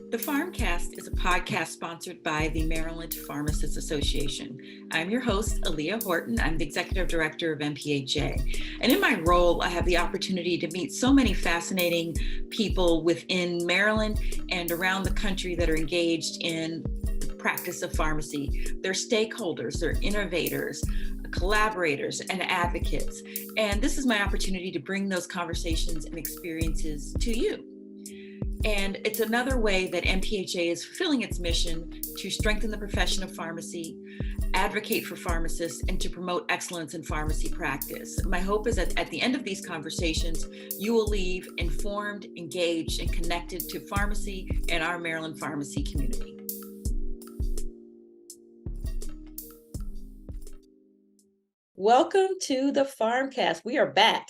The Pharmcast is a podcast sponsored by the Maryland Pharmacists Association. I'm your host, Aaliyah Horton. I'm the Executive Director of MPHA. And in my role, I have the opportunity to meet so many fascinating people within Maryland and around the country that are engaged in the practice of pharmacy. They're stakeholders, they're innovators, collaborators, and advocates. And this is my opportunity to bring those conversations and experiences to you. And it's another way that MPHA is fulfilling its mission to strengthen the profession of pharmacy, advocate for pharmacists, and to promote excellence in pharmacy practice. My hope is that at the end of these conversations, you will leave informed, engaged, and connected to pharmacy and our Maryland pharmacy community. Welcome to the Pharmcast. We are back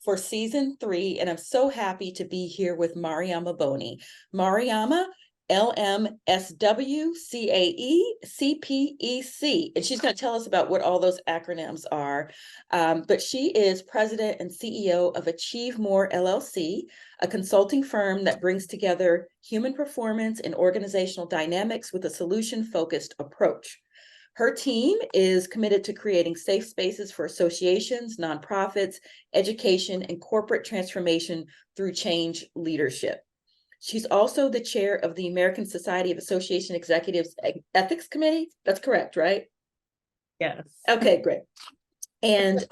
for season 3, and I'm so happy to be here with Mariama Boney. Mariama, LMSW, CAE, CPEC, and she's going to tell us about what all those acronyms are. But she is president and CEO of Achieve More LLC, a consulting firm that brings together human performance and organizational dynamics with a solution-focused approach. Her team is committed to creating safe spaces for associations, nonprofits, education, and corporate transformation through change leadership. She's also the chair of the American Society of Association Executives Ethics Committee. That's correct, right? Yes. Okay, great. And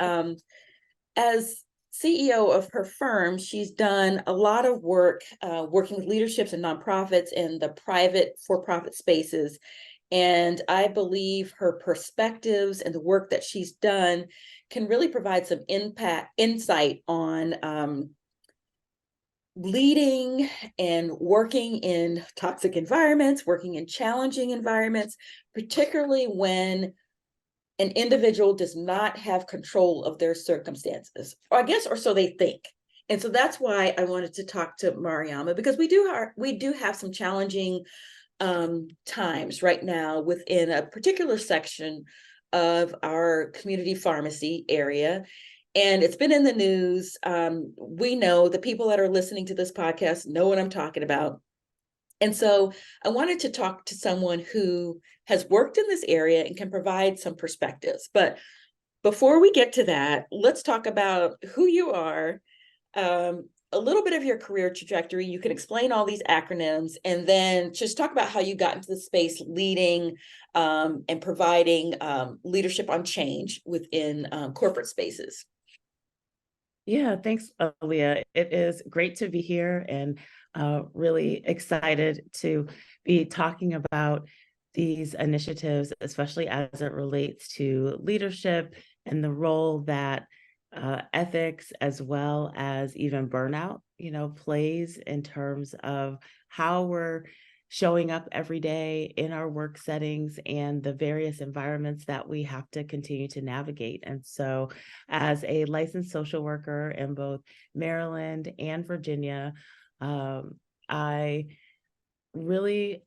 as CEO of her firm, she's done a lot of work working with leaderships and nonprofits in the private for-profit spaces. And I believe her perspectives and the work that she's done can really provide some insight on leading and working in toxic environments, working in challenging environments, particularly when an individual does not have control of their circumstances, or I guess, or so they think. And so that's why I wanted to talk to Mariama, because we do have some challenging times right now within a particular section of our community pharmacy area. And it's been in the news. We know the people that are listening to this podcast know what I'm talking about. And so I wanted to talk to someone who has worked in this area and can provide some perspectives. But before we get to that, let's talk about who you are, a little bit of your career trajectory. You can explain all these acronyms, and then just talk about how you got into the space leading and providing leadership on change within corporate spaces. Yeah, thanks, Aaliyah. It is great to be here and really excited to be talking about these initiatives, especially as it relates to leadership and the role that ethics, as well as even burnout, plays in terms of how we're showing up every day in our work settings and the various environments that we have to continue to navigate. And so as a licensed social worker in both Maryland and Virginia, I really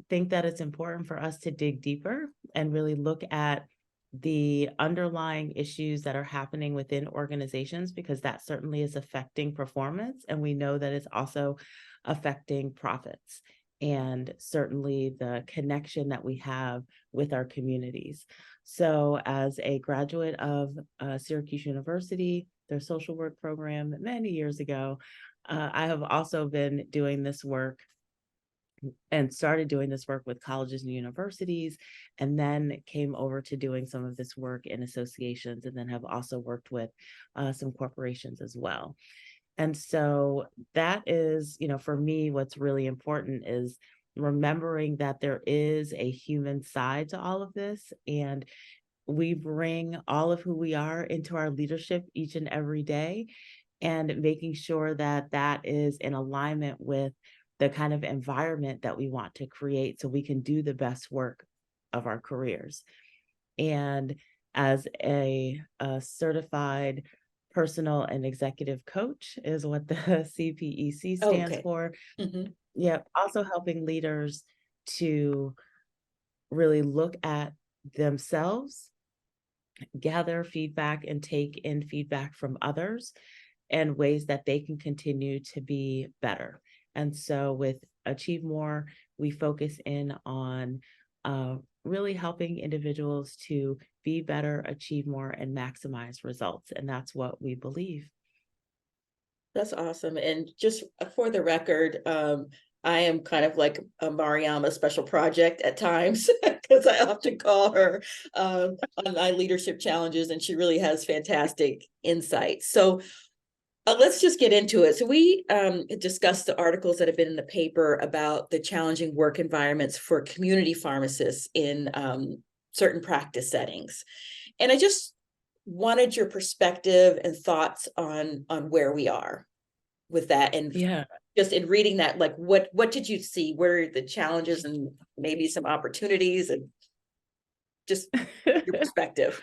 think that it's important for us to dig deeper and really look at the underlying issues that are happening within organizations, because that certainly is affecting performance. And we know that it's also affecting profits and certainly the connection that we have with our communities. So as a graduate of Syracuse University, their social work program many years ago, I have also been doing this work and started doing this work with colleges and universities, and then came over to doing some of this work in associations, and then have also worked with some corporations as well. And so that is, for me, what's really important is remembering that there is a human side to all of this, and we bring all of who we are into our leadership each and every day, and making sure that that is in alignment with the kind of environment that we want to create so we can do the best work of our careers. And as a certified personal and executive coach is what the CPEC stands for. Mm-hmm. Yeah, also helping leaders to really look at themselves, gather feedback, and take in feedback from others and ways that they can continue to be better. And so with achieve more, we focus in on really helping individuals to be better, achieve more, and maximize results. And that's what we believe. That's awesome. And just for the record, I am kind of like a Mariama special project at times because I often call her on my leadership challenges, and she really has fantastic insights. So let's just get into it. So we discussed the articles that have been in the paper about the challenging work environments for community pharmacists in certain practice settings. And I just wanted your perspective and thoughts on where we are with that. And Yeah. just in reading that, like what did you see? What are the challenges and maybe some opportunities, and just your perspective?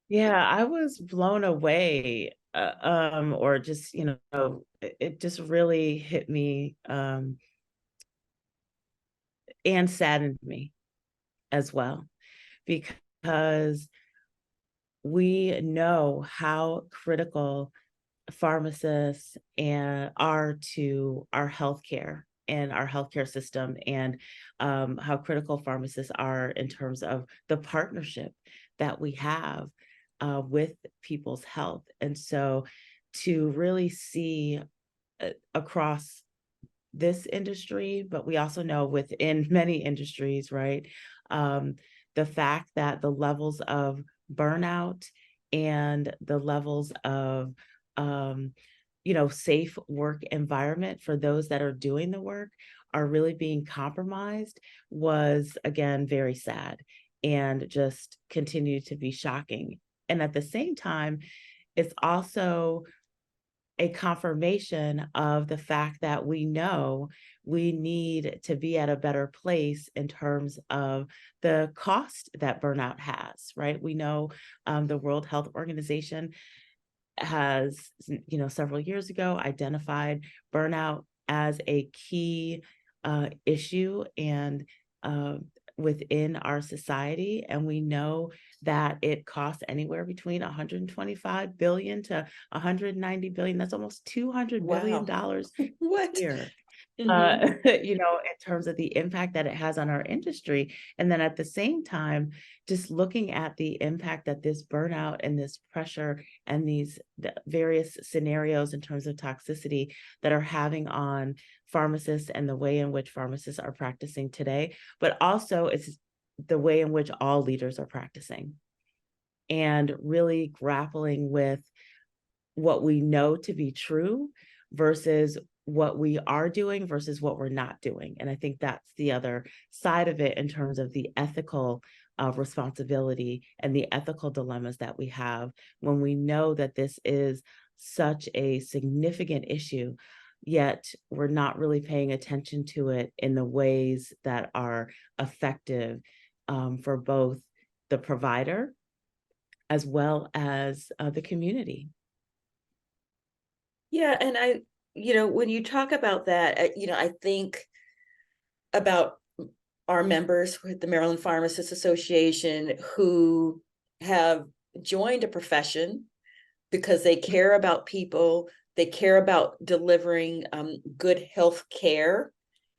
Yeah, I was blown away, or just, it just really hit me, and saddened me as well, because we know how critical pharmacists are to our healthcare and our healthcare system, and how critical pharmacists are in terms of the partnership that we have with people's health. And so to really see across this industry, but we also know within many industries, right? The fact that the levels of burnout and the levels of safe work environment for those that are doing the work are really being compromised was, again, very sad, and just continued to be shocking. And at the same time, it's also a confirmation of the fact that we know we need to be at a better place in terms of the cost that burnout has, right? We know the World Health Organization has, several years ago identified burnout as a key issue and within our society. And we know that it costs anywhere between 125 billion to 190 billion. That's almost $200 billion Wow. a What? year. Mm-hmm. In terms of the impact that it has on our industry. And then at the same time, just looking at the impact that this burnout and this pressure and these various scenarios in terms of toxicity that are having on pharmacists and the way in which pharmacists are practicing today, but also it's the way in which all leaders are practicing, and really grappling with what we know to be true versus what we are doing versus what we're not doing. And I think that's the other side of it in terms of the ethical responsibility and the ethical dilemmas that we have when we know that this is such a significant issue, yet we're not really paying attention to it in the ways that are effective for both the provider as well as the community. Yeah, and when you talk about that, I think about our members with the Maryland Pharmacists Association who have joined a profession because they care about people, they care about delivering good health care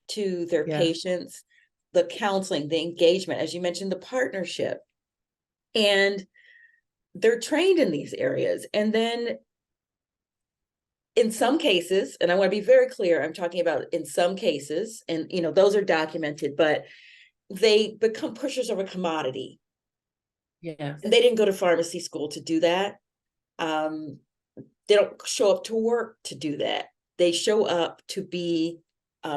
to their Yeah. patients, the counseling, the engagement, as you mentioned, the partnership. And they're trained in these areas. And then in some cases, and I want to be very clear, I'm talking about in some cases, and those are documented, but they become pushers of a commodity. Yes. And they didn't go to pharmacy school to do that. They don't show up to work to do that. They show up to be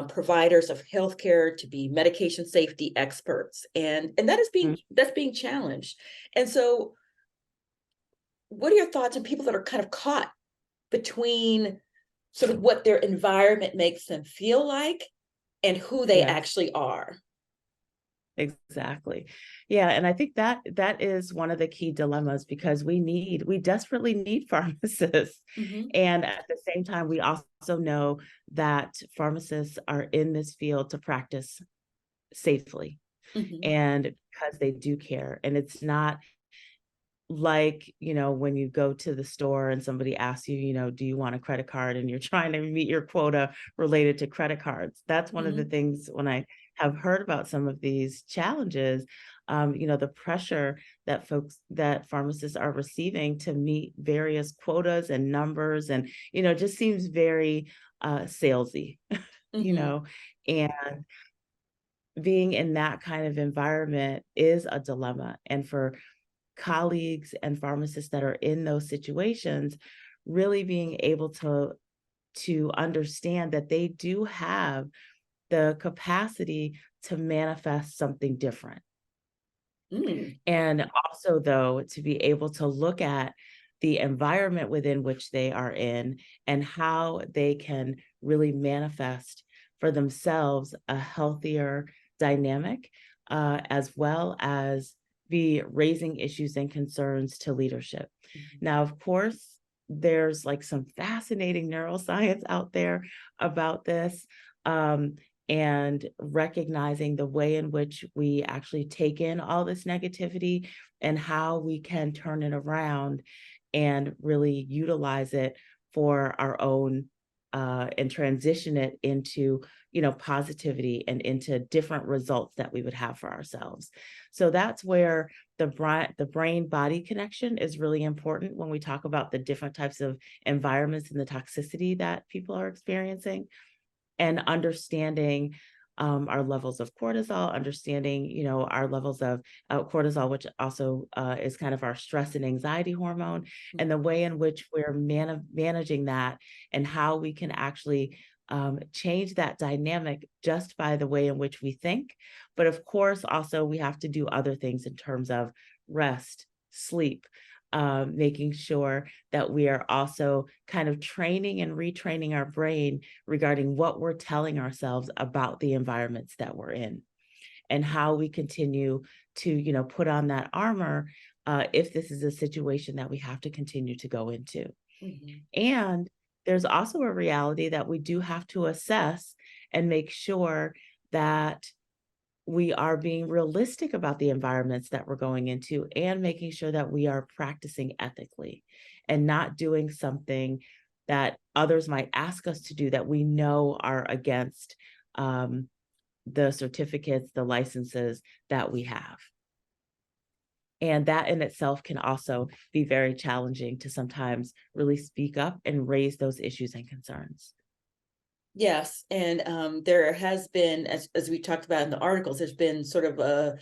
providers of healthcare, to be medication safety experts, and that's being challenged. And so, what are your thoughts on people that are kind of caught between sort of what their environment makes them feel like and who they Yes, actually are? exactly. Yeah, and I think that that is one of the key dilemmas, because we desperately need pharmacists. Mm-hmm. And at the same time, we also know that pharmacists are in this field to practice safely, Mm-hmm. and because they do care. And it's not like, when you go to the store and somebody asks you, do you want a credit card, and you're trying to meet your quota related to credit cards. That's one of the Mhm. things when I have heard about some of these challenges, the pressure that pharmacists are receiving to meet various quotas and numbers, and, just seems very salesy, Mhm. and being in that kind of environment is a dilemma. And for colleagues and pharmacists that are in those situations, really being able to understand that they do have the capacity to manifest something different. Mm. And also, though, to be able to look at the environment within which they are in and how they can really manifest for themselves a healthier dynamic, as well as be raising issues and concerns to leadership. Mhm. Now, of course, there's like some fascinating neuroscience out there about this. And recognizing the way in which we actually take in all this negativity and how we can turn it around and really utilize it for our own, and transition it into, positivity and into different results that we would have for ourselves. So that's where the brain body connection is really important when we talk about the different types of environments and the toxicity that people are experiencing, and understanding our levels of cortisol, understanding, our levels of cortisol, which also is kind of our stress and anxiety hormone, and the way in which we're managing that, and how we can actually change that dynamic just by the way in which we think. But of course, also, we have to do other things in terms of rest, sleep, making sure that we are also kind of training and retraining our brain regarding what we're telling ourselves about the environments that we're in, and how we continue to, put on that armor if this is a situation that we have to continue to go into. Mhm. And there's also a reality that we do have to assess and make sure that we are being realistic about the environments that we're going into, and making sure that we are practicing ethically and not doing something that others might ask us to do that we know are against the certificates, the licenses that we have. And that in itself can also be very challenging to sometimes really speak up and raise those issues and concerns. Yes, and there has been, as we talked about in the articles, there's been sort of a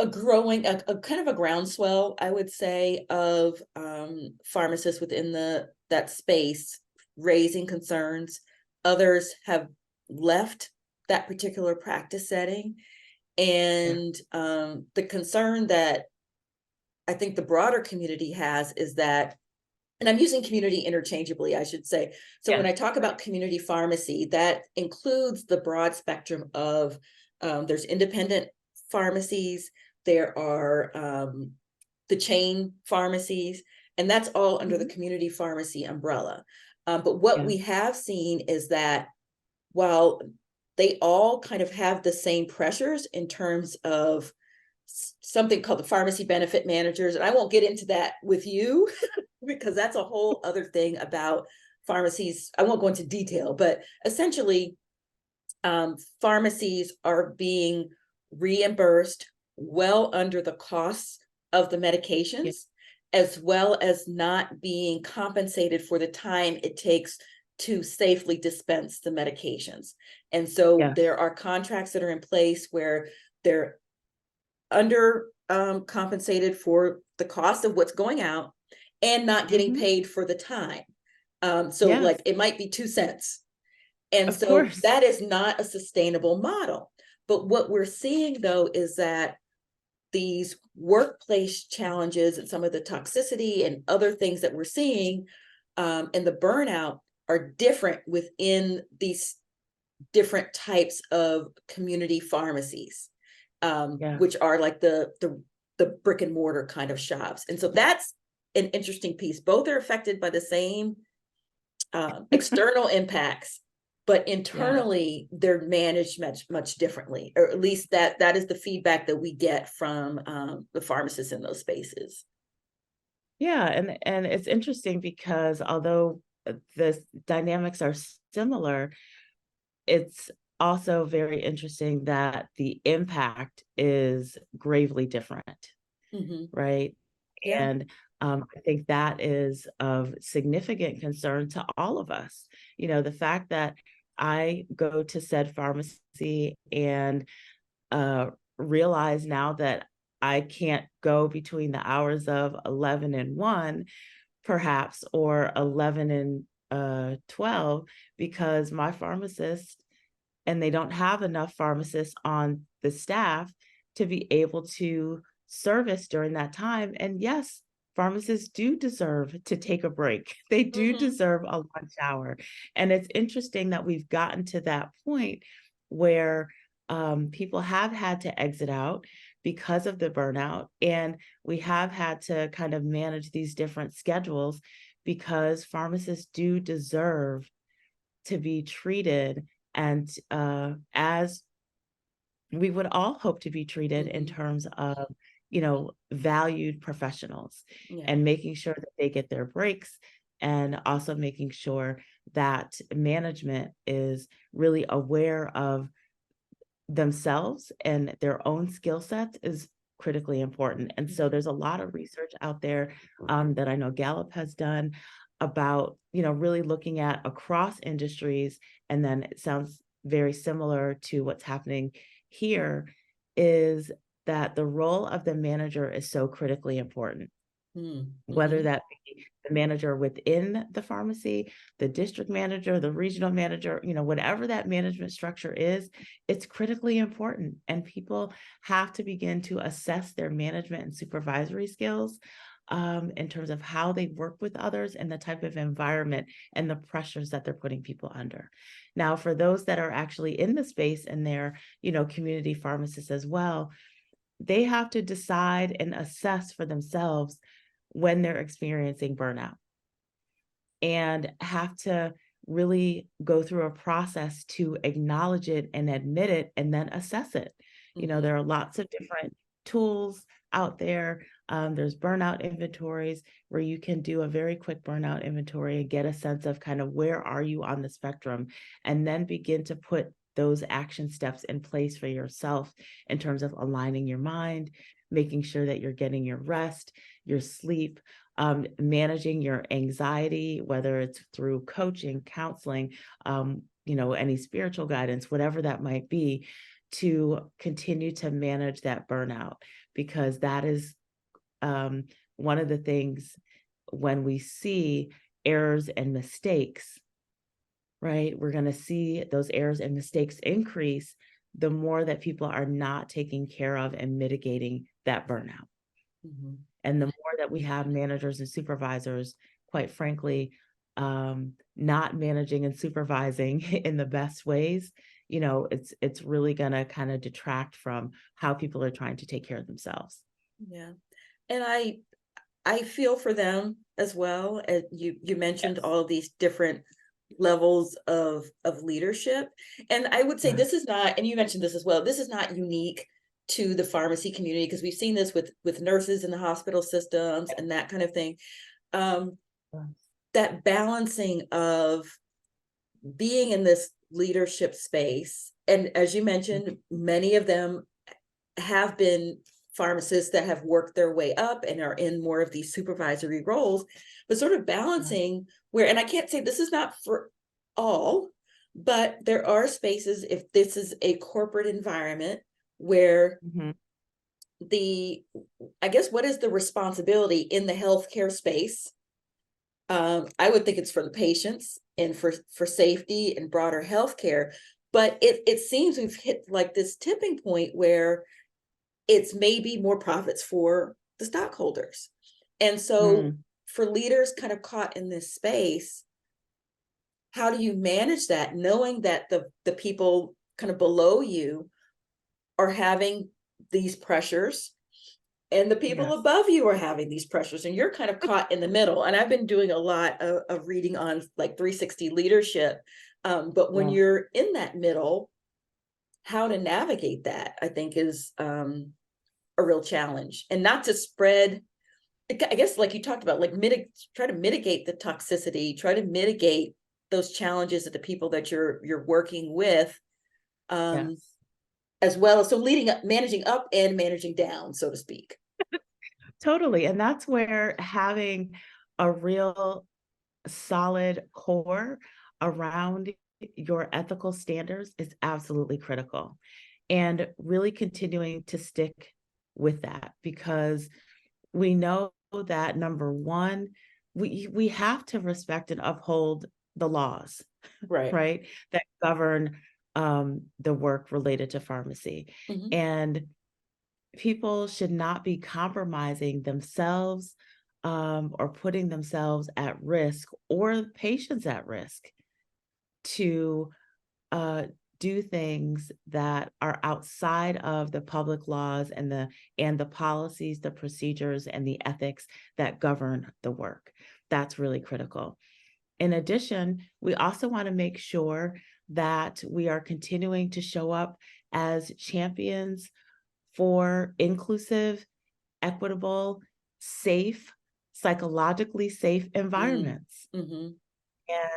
growing, a kind of a groundswell, I would say, of pharmacists within that space raising concerns. Others have left that particular practice setting, Yeah. and the concern that I think the broader community has is that, and I'm using community interchangeably, I should say. So when Yes. I talk about community pharmacy, that includes the broad spectrum of, there's independent pharmacies, there are the chain pharmacies, and that's all under the Mhm. community pharmacy umbrella. But what Yeah. we have seen is that while they all kind of have the same pressures in terms of something called the pharmacy benefit managers, and I won't get into that with you because that's a whole other thing about pharmacies. I won't go into detail, but essentially, pharmacies are being reimbursed well under the costs of the Yeah. medications, as well as not being compensated for the time it takes to safely dispense the medications. And so Yes. there are contracts that are in place where they're under compensated for the cost of what's going out and not getting Mhm. paid for the time. So Yes. like it might be 2 cents. And Of so course. that is not a sustainable model. But what we're seeing though is that these workplace challenges and some of the toxicity and other things that we're seeing, and the burnout are different within these different types of community pharmacies, Yeah. which are like the brick and mortar kind of shops. And so that's an interesting piece. Both are affected by the same external impacts, but Yes. internally they're managed much differently, or at least that is the feedback that we get from the pharmacists in those spaces. Yeah, and it's interesting because although the dynamics are similar, it's also very interesting that the impact is gravely different, Mhm. right? Yeah. And I think that is of significant concern to all of us. You know, the fact that I go to said pharmacy and uh, realize now that I can't go between the hours of 11 and 1, perhaps, or 11 and 12, because my pharmacist, and they don't have enough pharmacists on the staff to be able to service during that time. And yes, pharmacists do deserve to take a break. They do Mhm. deserve a lunch hour. And it's interesting that we've gotten to that point where people have had to exit out because of the burnout. And we have had to kind of manage these different schedules because pharmacists do deserve to be treated and as we would all hope to be treated in Mhm. terms of, you know, valued professionals, Yeah. and making sure that they get their breaks, and also making sure that management is really aware of themselves and their own skill sets is critically important. And so Mhm. there's a lot of research out there that I know Gallup has done about, you know, really looking at across industries. And then it sounds very similar to what's happening here, is that the role of the manager is so critically important, Mm. whether Mhm. that be the manager within the pharmacy, the district manager, the regional manager, you know, whatever that management structure is, it's critically important. And people have to begin to assess their management and supervisory skills in terms of how they work with others and the type of environment and the pressures that they're putting people under. Now, for those that are actually in the space and they're, you know, community pharmacists as well, they have to decide and assess for themselves when they're experiencing burnout, and have to really go through a process to acknowledge it and admit it and then assess it. You know, Mhm. there are lots of different tools out there. There's burnout inventories where you can do a very quick burnout inventory and get a sense of kind of where are you on the spectrum, and then begin to put those action steps in place for yourself in terms of aligning your mind, making sure that you're getting your rest, your sleep, managing your anxiety, whether it's through coaching, counseling, you know, any spiritual guidance, whatever that might be, to continue to manage that burnout, because that is one of the things when we see errors and mistakes, right? We're going to see those errors and mistakes increase the more that people are not taking care of and mitigating that burnout. Mhm. And the more that we have managers and supervisors, quite frankly, not managing and supervising in the best ways, you know, it's really gonna kind of detract from how people are trying to take care of themselves. Yeah. And I feel for them as well. As you mentioned Yes. all of these different levels of leadership. And I would say Yeah. this is not, and you mentioned this as well, this is not unique to the pharmacy community, because we've seen this with nurses in the hospital systems and that kind of thing. Um, that balancing of being in this leadership space, and as you mentioned, many of them have been pharmacists that have worked their way up and are in more of these supervisory roles, but sort of balancing where, and I can't say this is not for all, but there are spaces, if this is a corporate environment, where Mhm. the, I guess, what is the responsibility in the healthcare space? I would think it's for the patients and for safety and broader healthcare, but it seems we've hit like this tipping point where it's maybe more profits for the stockholders. And so Mm. for leaders kind of caught in this space, how do you manage that, knowing that the people kind of below you are having these pressures and the people Yes. above you are having these pressures, and you're kind of caught in the middle? And I've been doing a lot of reading on like 360 leadership, but when Yeah. you're in that middle, how to navigate that, I think, is a real challenge, and not to spread I guess like you talked about, like try to mitigate the toxicity, try to mitigate those challenges that the people that you're working with, um, Yes. as well. So leading up, managing up and managing down, so to speak. Totally. And that's where having a real solid core around your ethical standards is absolutely critical. And really continuing to stick with that, because we know that number one, we have to respect and uphold the laws, Right. right, that govern the work related to pharmacy. Hmm. And people should not be compromising themselves, or putting themselves at risk or patients at risk to uh, do things that are outside of the public laws and the policies, the procedures, and the ethics that govern the work. That's really critical. In addition, we also want to make sure that we are continuing to show up as champions for inclusive, equitable, safe, psychologically safe environments. Mm-hmm.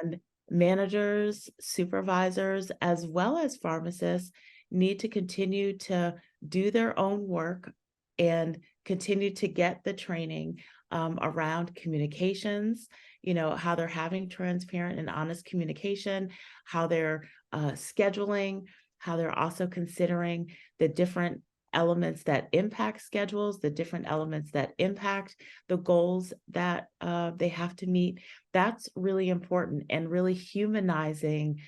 And managers, supervisors, as well as pharmacists need to continue to do their own work and continue to get the training around communications, how they're having transparent and honest communication, how they're scheduling, how they're also considering the different elements that impact schedules, the different elements that impact the goals that they have to meet. That's really important, and really humanizing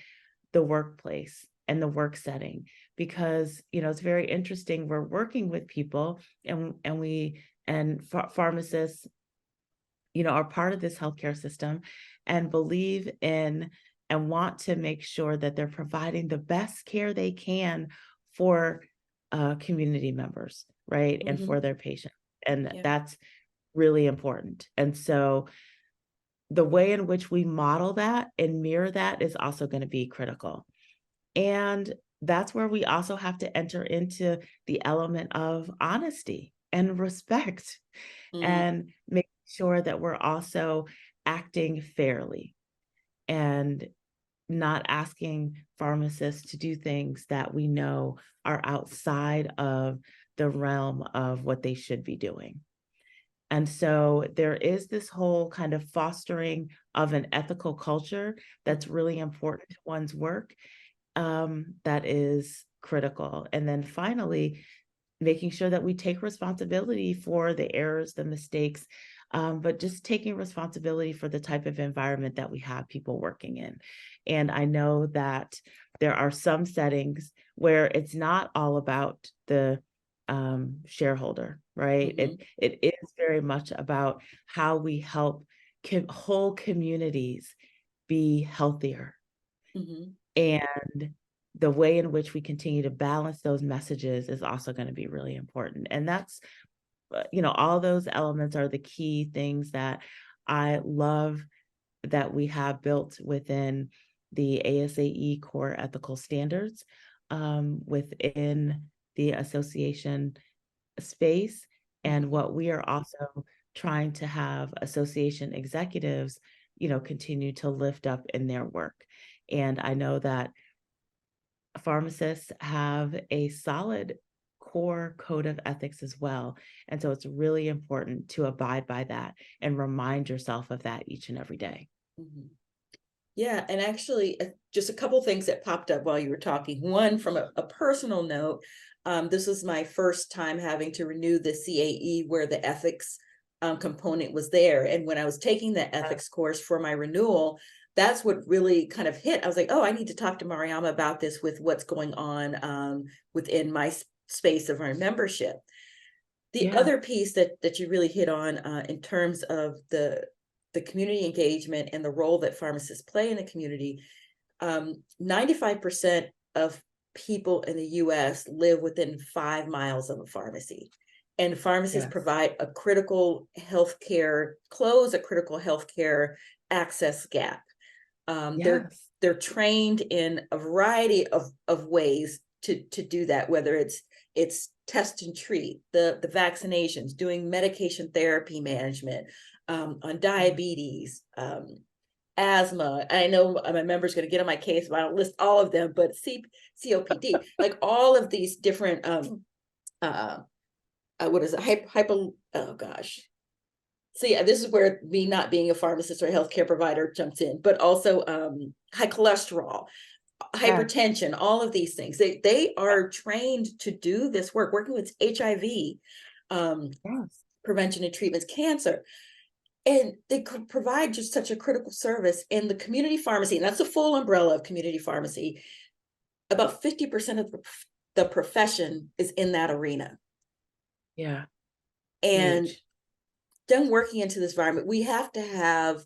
the workplace and the work setting, because it's very interesting. We're working with people, and pharmacists are part of this healthcare system, and believe in and want to make sure that they're providing the best care they can for community members, right, and Hmm. for their patients. And Yeah. that's really important. And so the way in which we model that and mirror that is also going to be critical. And that's where we also have to enter into the element of honesty and respect, Mm. and make sure that we're also acting fairly and not asking pharmacists to do things that we know are outside of the realm of what they should be doing. And so there is this whole kind of fostering of an ethical culture that's Mhm. really important to one's work, that is critical. And then finally, making sure that we take responsibility for the errors, the mistakes, but just taking responsibility for the type of environment that we have people working in. And I know that there are some settings where it's not all about the shareholder, right? Mhm. It is very much about how we help whole communities be healthier, Mhm. and the way in which we continue to balance those messages is also going to be really important. And that's, all those elements are the key things that I love that we have built within the ASAE core ethical standards, within the association space, and Mhm. what we are also trying to have association executives, continue to lift up in their work. And I know that pharmacists have a solid core code of ethics as well. And so it's really important to abide by that and remind yourself of that each and every day. Mhm. Yeah, and actually, just a couple things that popped up while you were talking. One, from a personal note, this was my first time having to renew the CAE where the ethics component was there. And when I was taking the ethics course for my renewal, that's what really kind of hit. I was like, oh, I need to talk to Mariama about this with what's going on within my space of our membership. The Yeah. other piece that you really hit on in terms of the community engagement and the role that pharmacists play in the community, 95% of people in the US live within 5 miles of a pharmacy. And pharmacists Yes. provide a critical healthcare, close a critical healthcare access gap. Um, they're Yes. they're trained in a variety of ways to do that, whether it's test and treat, the vaccinations, doing medication therapy management, on diabetes, asthma. I know my member's going to get on my case if I don't list all of them, but COPD, like all of these different, what is it? Oh gosh. So yeah, this is where me not being a pharmacist or a healthcare provider jumps in, but also high cholesterol, Yeah. hypertension, all of these things. They are trained to do this work, working with HIV, Yes. prevention and treatments, cancer. And they could provide just such a critical service in the community pharmacy. And that's the full umbrella of community pharmacy. About 50% of the profession is in that arena. Yeah. And Huge. them working into this environment, we have to have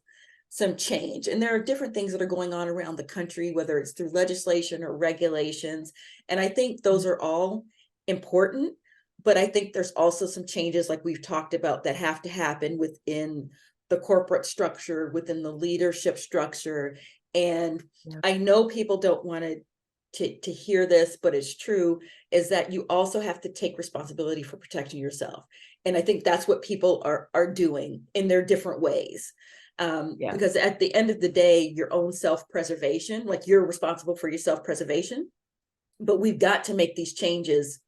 some change. And there are different things that are going on around the country, whether it's through legislation or regulations. And I think those are all important. But I think there's also some changes, like we've talked about, that have to happen within the corporate structure, within the leadership structure. And Yeah. I know people don't want to hear this, but it's true, is that you also have to take responsibility for protecting yourself. And I think that's what people are doing in their different ways. Yeah. Because at the end of the day, your own self-preservation, like you're responsible for your self-preservation, but we've got to make these changes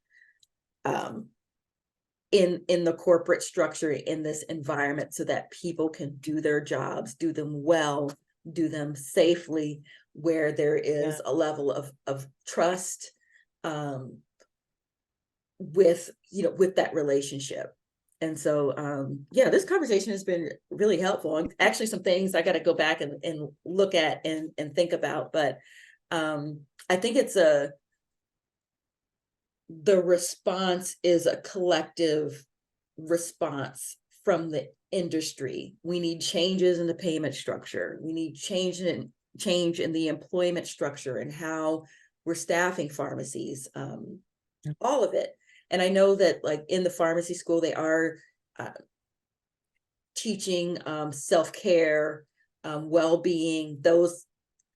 in the corporate structure, in this environment, so that people can do their jobs, do them well, do them safely, where there Yeah. is a level of trust with, with that relationship. And so yeah, this conversation has been really helpful, and actually some things I got to go back and look at and think about. But I think the response is a collective response from the industry. We need changes in the payment structure. We need change in the employment structure and how we're staffing pharmacies, all of it. And I know that, like, in the pharmacy school, they are teaching self-care, well-being. Those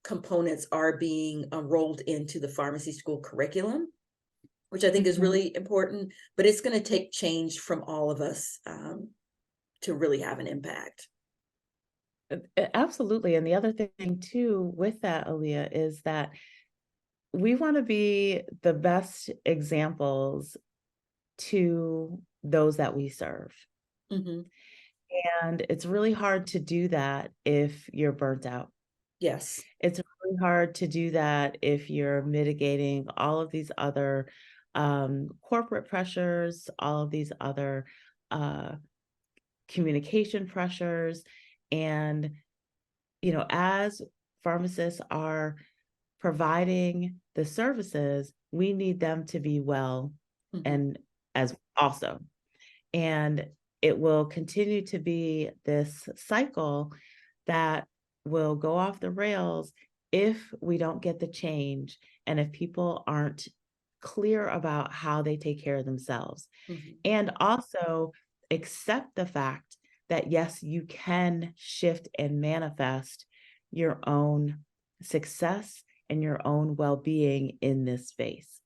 components are being rolled into the pharmacy school curriculum, which I think is Mhm. really important. But it's going to take change from all of us to really have an impact. Absolutely. And the other thing too with that, Aaliyah, is that we want to be the best examples to those that we serve. Hmm. And it's really hard to do that if you're burnt out. Yes. It's really hard to do that if you're mitigating all of these other corporate pressures, all of these other uh, communication pressures. And, as pharmacists are providing the services, we need them to be well Hmm. and as also. And it will continue to be this cycle that will go off the rails if we don't get the change and if people aren't clear about how they take care of themselves. Hmm. And also accept the fact that, yes, you can shift and manifest your own success and your own well being in this space.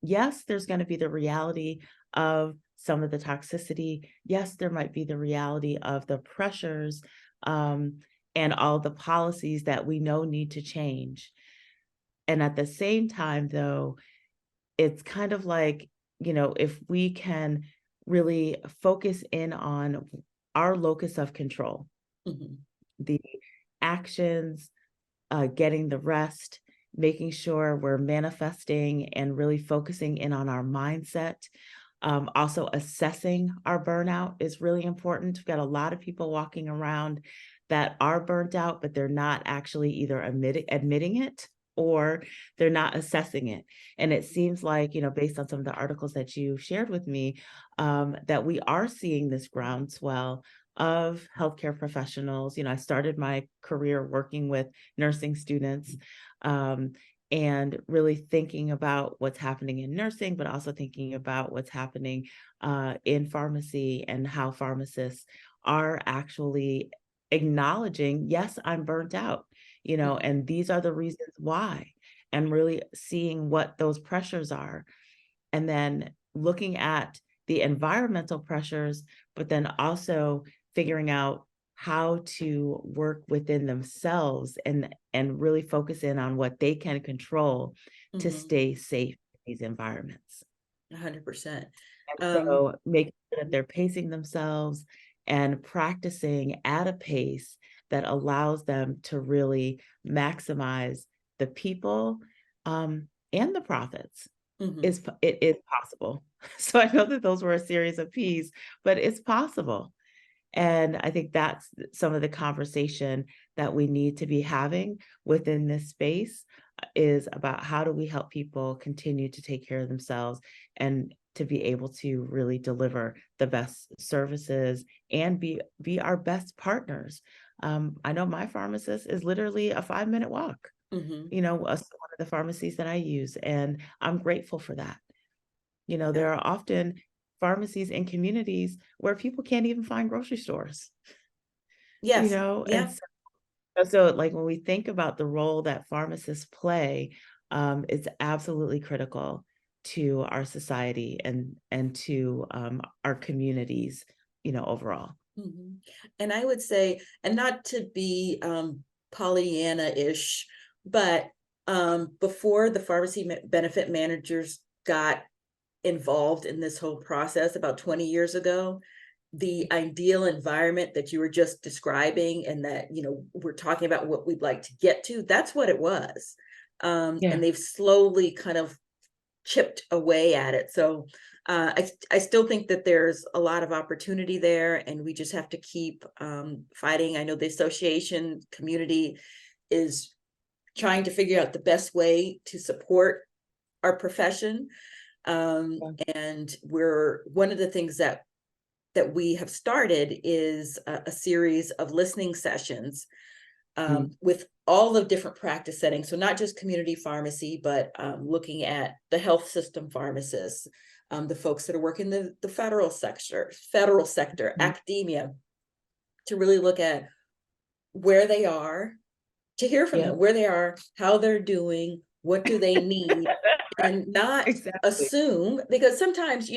Yes, there's going to be the reality of some of the toxicity. Yes, there might be the reality of the pressures and all the policies that we know need to change. And at the same time, though, it's kind of like, if we can really focus in on our locus of control, Hmm. the actions, getting the rest, making sure we're manifesting and really focusing in on our mindset. Also, assessing our burnout is really important. We've got a lot of people walking around that are burnt out, but they're not actually either admitting it or they're not assessing it. And it seems like, based on some of the articles that you shared with me, that we are seeing this groundswell of healthcare professionals. I started my career working with nursing students, and really thinking about what's happening in nursing, but also thinking about what's happening in pharmacy and how pharmacists are actually acknowledging, yes, I'm burnt out, and these are the reasons why, and really seeing what those pressures are. And then looking at the environmental pressures, but then also figuring out how to work within themselves and really focus in on what they can control to Mhm. stay safe in these environments. 100%. And Um, so making sure that they're pacing themselves and practicing at a pace that allows them to really maximize the people and the profits mhm. it is possible. So I know that those were a series of P's, but it's possible. And I think that's some of the conversation that we need to be having within this space is about how do we help people continue to take care of themselves and to be able to really deliver the best services and be our best partners. I know my pharmacist is literally a 5-minute walk, Mhm. one of the pharmacies that I use, and I'm grateful for that. Yeah. There are often pharmacies in communities where people can't even find grocery stores, Yes. and Yeah. so like when we think about the role that pharmacists play, it's absolutely critical to our society and to our communities, overall. Mhm. And I would say, and not to be Pollyanna-ish, but before the pharmacy benefit managers got involved in this whole process about 20 years ago, the ideal environment that you were just describing and that, we're talking about what we'd like to get to, that's what it was. And Yeah, they've slowly kind of chipped away at it. So I still think that there's a lot of opportunity there, and we just have to keep fighting. I know the association community is trying to figure out the best way to support our profession. yeah. And we're one of the things that we have started is a series of listening sessions Mm, with all the different practice settings. So not just community pharmacy, but looking at the health system pharmacists, the folks that are working the federal sector, mm. academia, to really look at where they are, to hear from them, Yep. where they are, how they're doing, what do they need, and not Exactly. assume, because sometimes,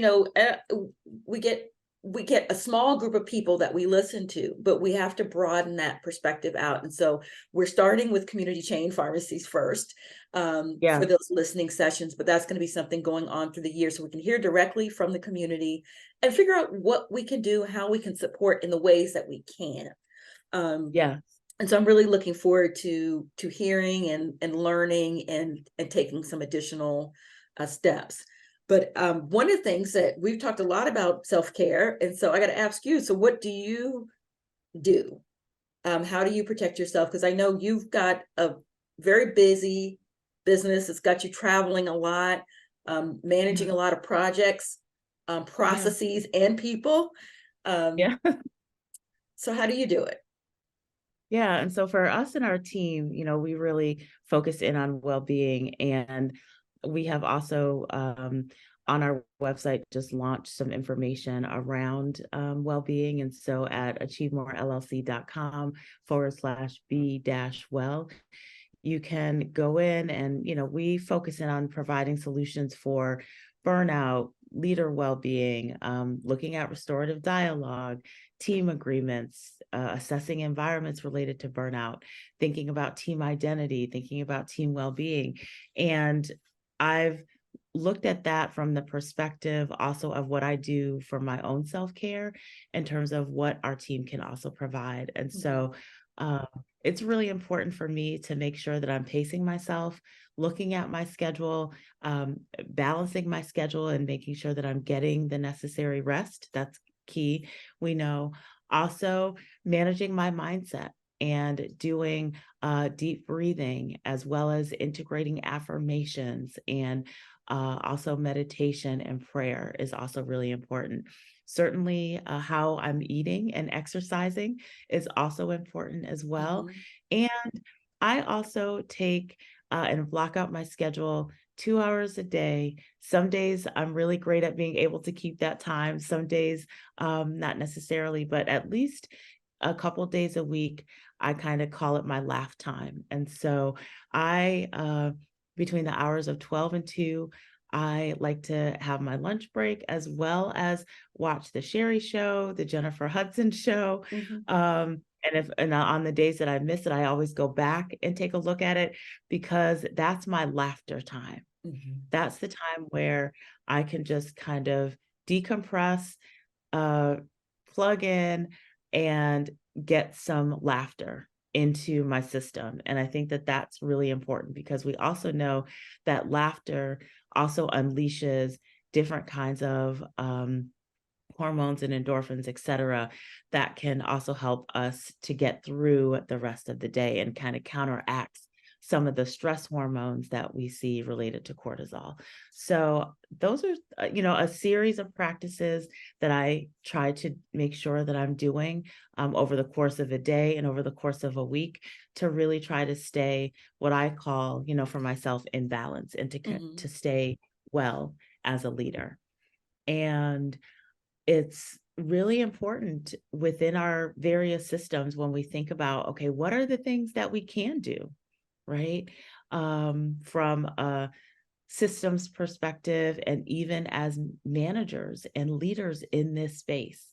we get we get a small group of people that we listen to, but we have to broaden that perspective out. And so we're starting with community chain pharmacies first, for Yeah, those listening sessions, but that's going to be something going on through the year so we can hear directly from the community and figure out what we can do, how we can support in the ways that we can. Um, yeah, and so I'm really looking forward to hearing and learning and taking some additional steps. But one of the things that we've talked a lot about self-care, and so I got to ask you, so what do you do? How do you protect yourself? Because I know you've got a very busy business. It's got you traveling a lot, yeah, managing a lot of projects, yeah, processes, and people. Um, yeah. so how do you do it? Yeah, and so for us and our team, we really focus in on well-being, and we have also on our website just launched some information around well-being. And so at achievemorellc.com/be-well, you can go in and, we focus in on providing solutions for burnout, leader well-being, looking at restorative dialogue, team agreements, assessing environments related to burnout, thinking about team identity, thinking about team well-being. And I've looked at that from the perspective also of what I do for my own self-care in terms of what our team can also provide. And Mhm. so it's really important for me to make sure that I'm pacing myself, looking at my schedule, balancing my schedule, and making sure that I'm getting the necessary rest. That's key. We know also managing my mindset and doing deep breathing, as well as integrating affirmations and also meditation and prayer is also really important. Certainly, how I'm eating and exercising is also important as well. Mhm. And I also take and block out my schedule 2 hours a day. Some days I'm really great at being able to keep that time. Some days, not necessarily, but at least a couple days a week, I kind of call it my laugh time. And so I, between the hours of 12 and 2, I like to have my lunch break as well as watch the Sherry Show, the Jennifer Hudson Show. Mhm. And on the days that I miss it, I always go back and take a look at it because that's my laughter time. Mhm. That's the time where I can just kind of decompress, uh, plug in, and get some laughter into my system. And I think that that's really important because we also know that laughter also unleashes different kinds of hormones and endorphins, et cetera, that can also help us to get through the rest of the day and kind of counteract some of the stress hormones that we see related to cortisol. So those are, a series of practices that I try to make sure that I'm doing over the course of a day and over the course of a week to really try to stay what I call, for myself in balance and Mhm. to stay well as a leader. And it's really important within our various systems when we think about, okay, what are the things that we can do, right? From a systems perspective, and even as managers and leaders in this space.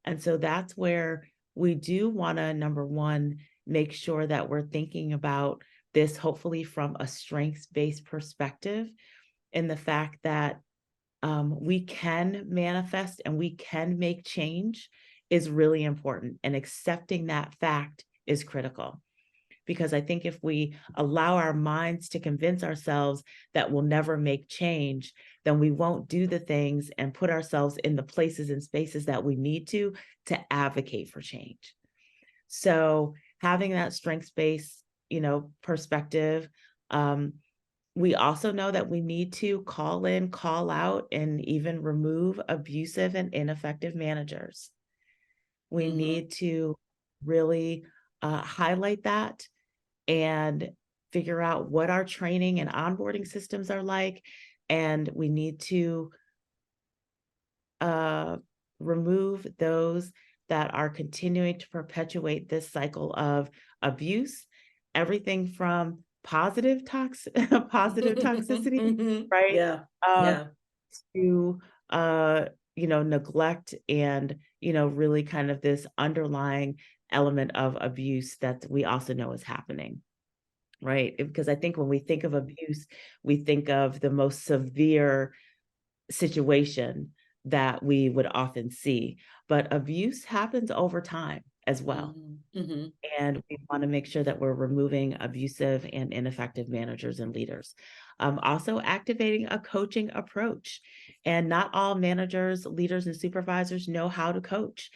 And so that's where we do want to, number one, make sure that we're thinking about this, hopefully from a strengths-based perspective, in the fact that we can manifest and we can make change is really important. And accepting that fact is critical. Because I think if we allow our minds to convince ourselves that we'll never make change, then we won't do the things and put ourselves in the places and spaces that we need to advocate for change. So having that strengths-based, perspective, um, we also know that we need to call in, call out, and even remove abusive and ineffective managers. We Mhm. need to really highlight that and figure out what our training and onboarding systems are like. And we need to uh, remove those that are continuing to perpetuate this cycle of abuse, everything from positive toxicity, Mhm. right? Yeah. Um, Yeah. to neglect and really kind of this underlying element of abuse that we also know is happening, right? Because I think when we think of abuse, we think of the most severe situation that we would often see. But abuse happens over time as well. Mhm. Mhm. And we want to make sure that we're removing abusive and ineffective managers and leaders. Also, activating a coaching approach. And not all managers, leaders, and supervisors know how to coach.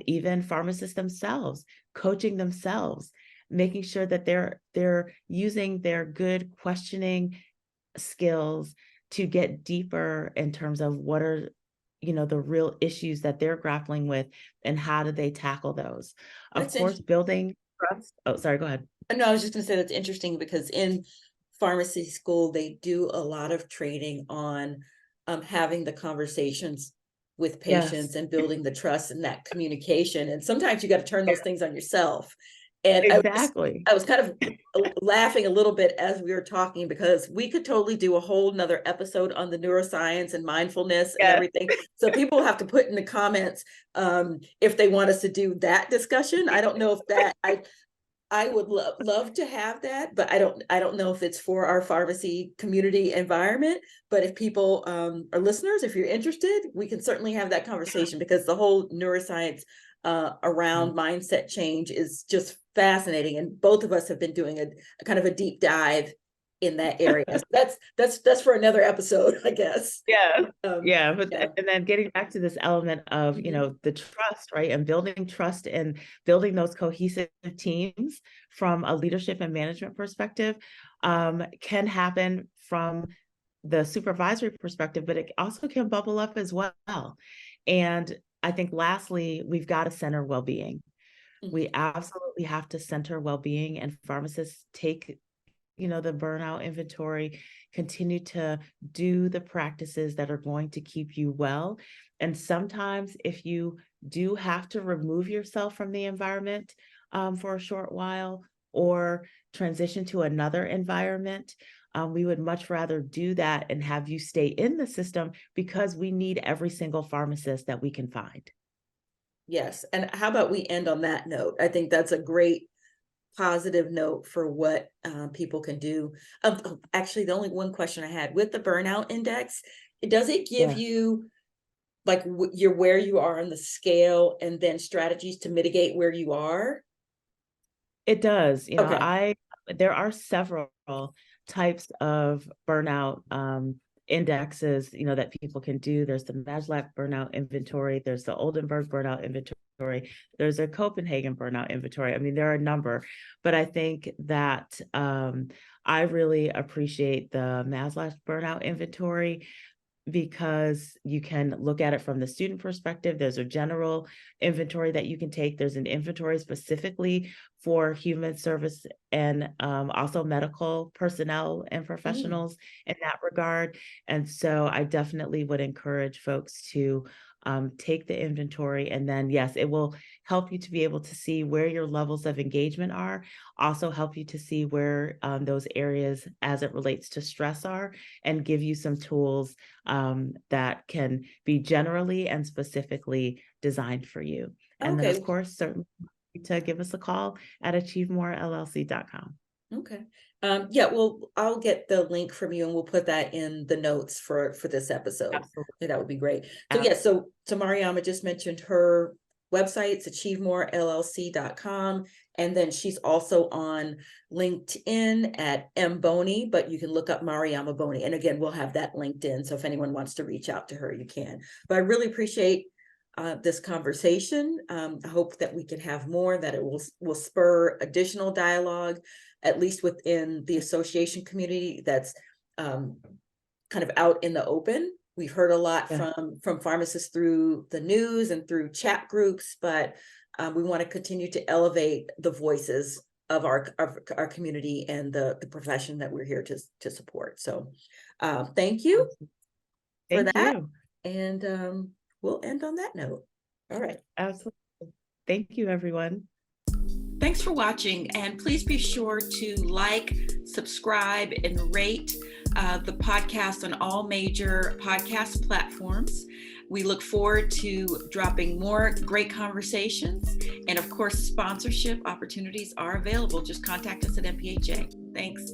Even pharmacists themselves, coaching themselves, making sure that they're using their good questioning skills to get deeper in terms of what are the real issues that they're grappling with and how do they tackle those. Of That's course, interesting. building trust. Oh, sorry, go ahead. No, I was just gonna say that's interesting because in pharmacy school, they do a lot of training on having the conversations with Yes, patients and building the trust and that communication. And sometimes you got to turn those things on yourself. And exactly. I was kind of laughing a little bit as we were talking because we could totally do a whole nother episode on the neuroscience and mindfulness and Yes. everything. So people have to put in the comments if they want us to do that discussion. I don't know if that I would love to have that, but I don't know if it's for our pharmacy community environment. But if people are listeners, if you're interested, we can certainly have that conversation because the whole neuroscience around mindset change is just fascinating, and both of us have been doing a kind of a deep dive in that area. So that's for another episode, I guess. Yeah. Yeah, Yeah. and then getting back to this element of, Mhm. the trust, right? And building trust and building those cohesive teams from a leadership and management perspective can happen from the supervisory perspective, but it also can bubble up as well. And I think lastly, we've got to center well-being. We Mhm. absolutely have to center well-being, and pharmacists take the burnout inventory, continue to do the practices that are going to keep you well. And sometimes, if you do have to remove yourself from the environment for a short while or transition to another environment, we would much rather do that and have you stay in the system, because we need every single pharmacist that we can find. Yes. And how about we end on that note? I think that's a great positive note for what people can do. Actually, the only one question I had with the burnout index, does it give Yeah. you like you're where you are on the scale and then strategies to mitigate where you are? It does. Okay. There are several types of burnout indexes, that people can do. There's the Maslach burnout inventory, there's the Oldenburg burnout inventory, there's a Copenhagen burnout inventory. I mean, there are a number, but I think that I really appreciate the Maslach burnout inventory, because you can look at it from the student perspective. There's a general inventory that you can take. There's an inventory specifically for human service and also medical personnel and Mm. professionals in that regard. And so I definitely would encourage folks to take the inventory, and then yes, it will help you to be able to see where your levels of engagement are, also help you to see where those areas as it relates to stress are, and give you some tools that can be generally and specifically designed for you. And then, of Okay. course, certainly to give us a call at achievemorellc.com. Okay. Yeah, well, I'll get the link from you and we'll put that in the notes for this episode. Absolutely. Yeah, that would be great. So yeah, Absolutely. so Mariama just mentioned her website, it's achievemorellc.com. And then she's also on LinkedIn at M Boney, but you can look up Mariama Boney. And again, we'll have that linked in. So if anyone wants to reach out to her, you can. But I really appreciate this conversation. I hope that we can have more, that it will spur additional dialogue, at least within the association community that's kind of out in the open. We've heard a lot Yeah. from pharmacists through the news and through chat groups, but we want to continue to elevate the voices of our community and the profession that we're here to support. So thank you for Thank that. you. And we'll end on that note. All right. Absolutely. Thank you, everyone. Thanks for watching, and please be sure to like, subscribe, and rate the podcast on all major podcast platforms. We look forward to dropping more great conversations, and of course, sponsorship opportunities are available. Just contact us at MPHA. Thanks.